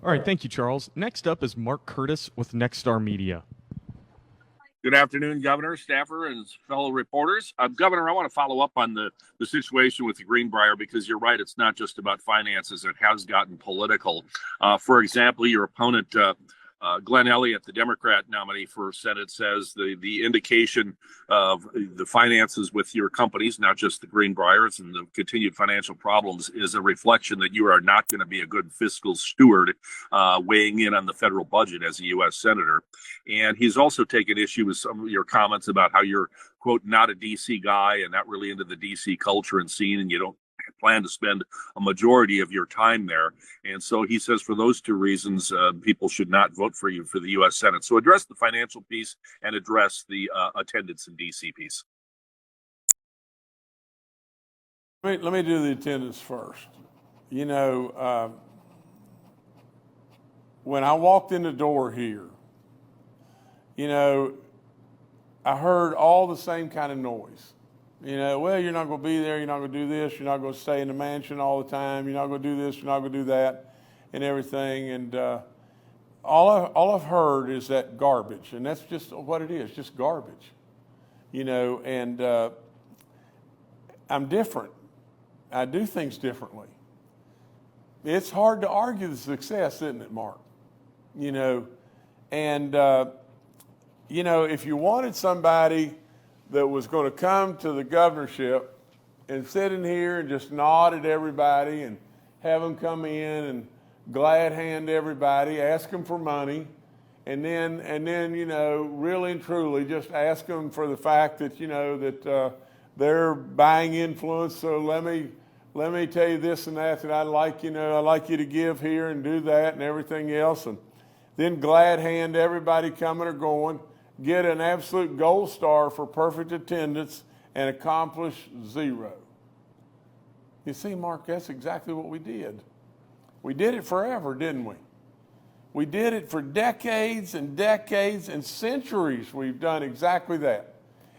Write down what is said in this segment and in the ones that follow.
All right, thank you, Charles. Next up is Mark Curtis with Nexstar Media. Good afternoon, Governor, staffer, and fellow reporters. Governor, I want to follow up on the situation with the Greenbrier because you're right, it's not just about finances. It has gotten political. For example, your opponent, Glenn Elliott, the Democrat nominee for Senate, says the indication of the finances with your companies, not just the Greenbriers and the continued financial problems, is a reflection that you are not going to be a good fiscal steward weighing in on the federal budget as a U.S. Senator. And he's also taken issue with some of your comments about how you're, quote, not a D.C. guy and not really into the D.C. culture and scene, and you don't plan to spend a majority of your time there. And so he says for those two reasons, people should not vote for you for the U.S. Senate. So address the financial piece and address the attendance in D.C. piece. Let me do the attendance first. You know, when I walked in the door here, you know, I heard all the same kind of noise. You know, well, you're not going to be there, you're not going to do this, you're not going to stay in the mansion all the time, you're not going to do this, you're not going to do that, and everything. And all I've heard is that garbage, and that's just what it is, just garbage. You know, and I'm different. I do things differently. It's hard to argue the success, isn't it, Mark? You know, and, you know, if you wanted somebody that was going to come to the governorship and sit in here and just nod at everybody and have them come in and glad hand everybody, ask them for money, and then you know, really and truly just ask them for the fact that, you know, that they're buying influence. So let me tell you this and that I'd like, you know, I'd like you to give here and do that and everything else, and then glad hand everybody coming or going, get an absolute gold star for perfect attendance, and accomplish zero. You see, Mark, that's exactly what we did. We did it forever, didn't we? We did it for decades and decades and centuries. We've done exactly that.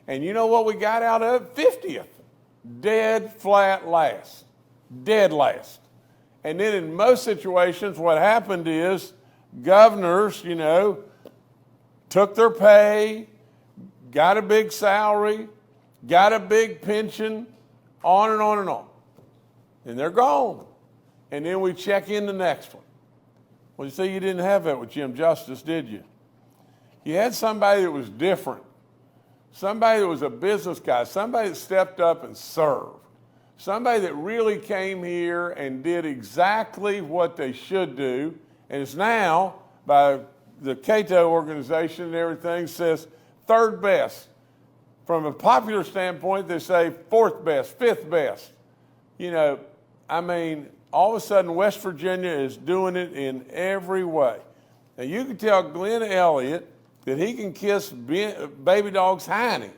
And you know what we got out of it? 50th. Dead flat last. Dead last. And then in most situations, what happened is governors, you know, took their pay, got a big salary, got a big pension, on and on and on. And they're gone. And then we check in the next one. Well, you see, you didn't have that with Jim Justice, did you? You had somebody that was different, somebody that was a business guy, somebody that stepped up and served, somebody that really came here and did exactly what they should do, and is now, by the Cato organization and everything, says third best. From a popular standpoint, they say fourth best, fifth best. You know, I mean, all of a sudden West Virginia is doing it in every way. Now you can tell Glenn Elliott that he can kiss baby dog's hiney.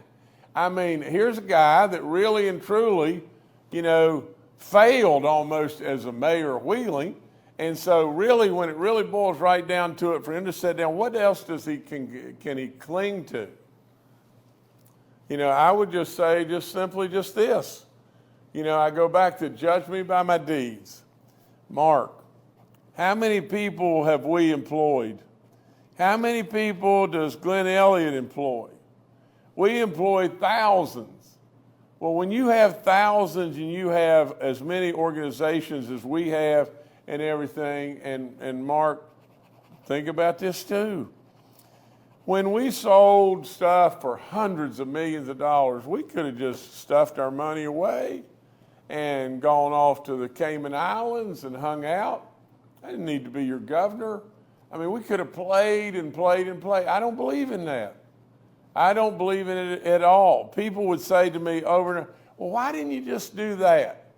I mean, here's a guy that really and truly, you know, failed almost as a mayor of Wheeling. And so really, when it really boils right down to it, for him to sit down, what else does can he cling to? You know, I would just say just simply just this. You know, I go back to judge me by my deeds. Mark, how many people have we employed? How many people does Glenn Elliott employ? We employ thousands. Well, when you have thousands and you have as many organizations as we have, and everything, and Mark, think about this too. When we sold stuff for hundreds of millions of dollars, we could have just stuffed our money away and gone off to the Cayman Islands and hung out. I didn't need to be your governor. I mean, we could have played and played and played. I don't believe in that. I don't believe in it at all. People would say to me over and over, well, why didn't you just do that?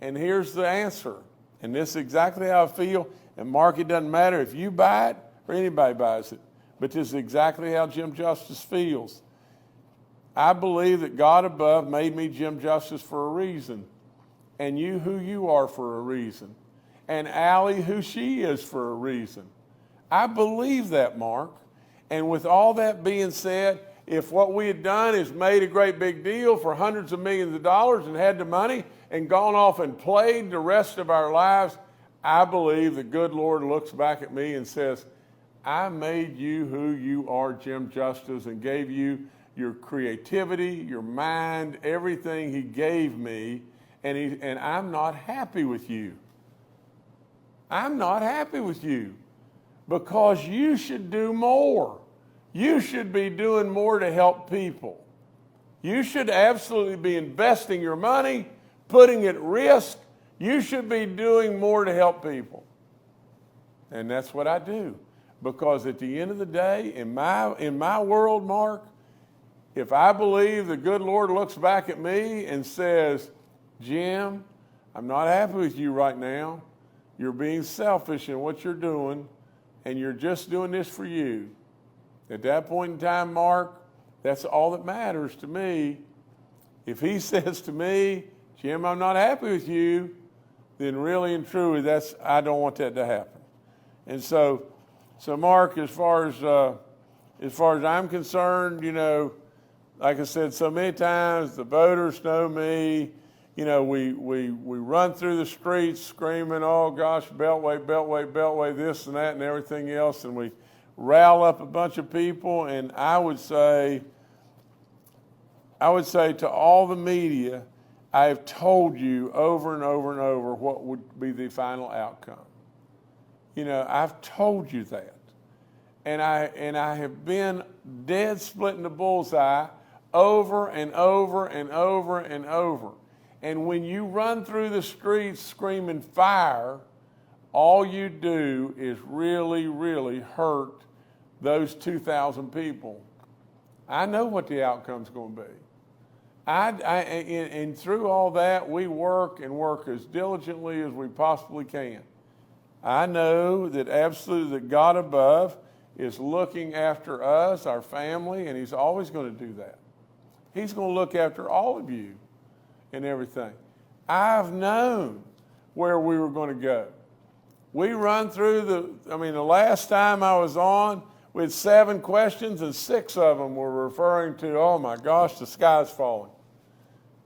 And here's the answer. And this is exactly how I feel. And Mark, it doesn't matter if you buy it or anybody buys it. But this is exactly how Jim Justice feels. I believe that God above made me Jim Justice for a reason. And you who you are for a reason. And Allie who she is for a reason. I believe that, Mark. And with all that being said, if what we had done is made a great big deal for hundreds of millions of dollars and had the money and gone off and played the rest of our lives, I believe the good Lord looks back at me and says, I made you who you are, Jim Justice, and gave you your creativity, your mind, everything he gave me, and I'm not happy with you. I'm not happy with you because you should do more. You should be doing more to help people. You should absolutely be investing your money, putting it at risk. You should be doing more to help people. And that's what I do. Because at the end of the day, in my world, Mark, if I believe the good Lord looks back at me and says, Jim, I'm not happy with you right now. You're being selfish in what you're doing, and you're just doing this for you. At that point in time, Mark, that's all that matters to me. If he says to me, Jim, I'm not happy with you, then really and truly, I don't want that to happen. And so Mark, as far as I'm concerned, you know, like I said so many times, the voters know me. You know, we run through the streets screaming, oh gosh, Beltway, Beltway, Beltway, this and that and everything else, and we rile up a bunch of people. And I would say to all the media, I have told you over and over and over what would be the final outcome. You know, I've told you that. And I have been dead splitting the bullseye over and over and over and over. And when you run through the streets screaming fire, all you do is really, really hurt those 2,000 people. I know what the outcome's going to be. And through all that, we work as diligently as we possibly can. I know that absolutely that God above is looking after us, our family, and he's always going to do that. He's going to look after all of you and everything. I've known where we were going to go. We run through the last time I was on, we had 7 questions and 6 of them were referring to, oh my gosh, the sky's falling.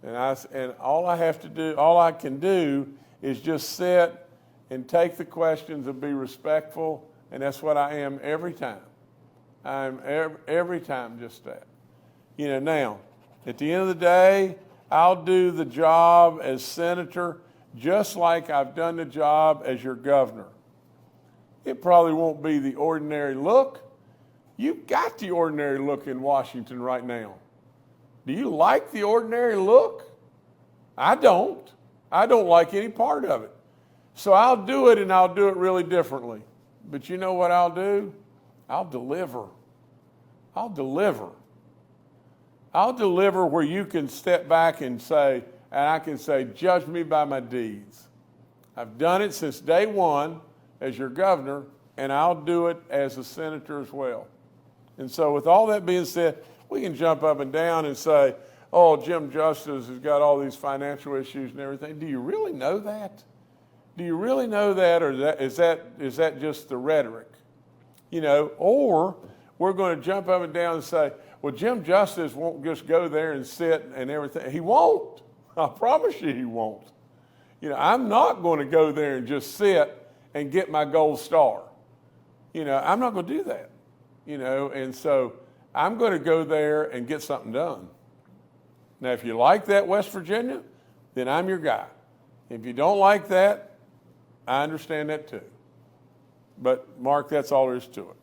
And all I can do is just sit and take the questions and be respectful, and that's what I am every time. I'm every time just that. You know, now, at the end of the day, I'll do the job as senator just like I've done the job as your governor. It probably won't be the ordinary look. You've got the ordinary look in Washington right now. Do you like the ordinary look? I don't. I don't like any part of it. So I'll do it, and I'll do it really differently. But you know what I'll do? I'll deliver. I'll deliver. I'll deliver where you can step back and say, and I can say, judge me by my deeds. I've done it since day one as your governor, and I'll do it as a senator as well. And so with all that being said, we can jump up and down and say, oh, Jim Justice has got all these financial issues and everything. Do you really know that? Do you really know that, or is that just the rhetoric? You know, or we're going to jump up and down and say, well, Jim Justice won't just go there and sit and everything. He won't. I promise you he won't. You know, I'm not going to go there and just sit and get my gold star. You know, I'm not going to do that. You know, and so I'm going to go there and get something done. Now, if you like that, West Virginia, then I'm your guy. If you don't like that, I understand that too. But, Mark, that's all there is to it.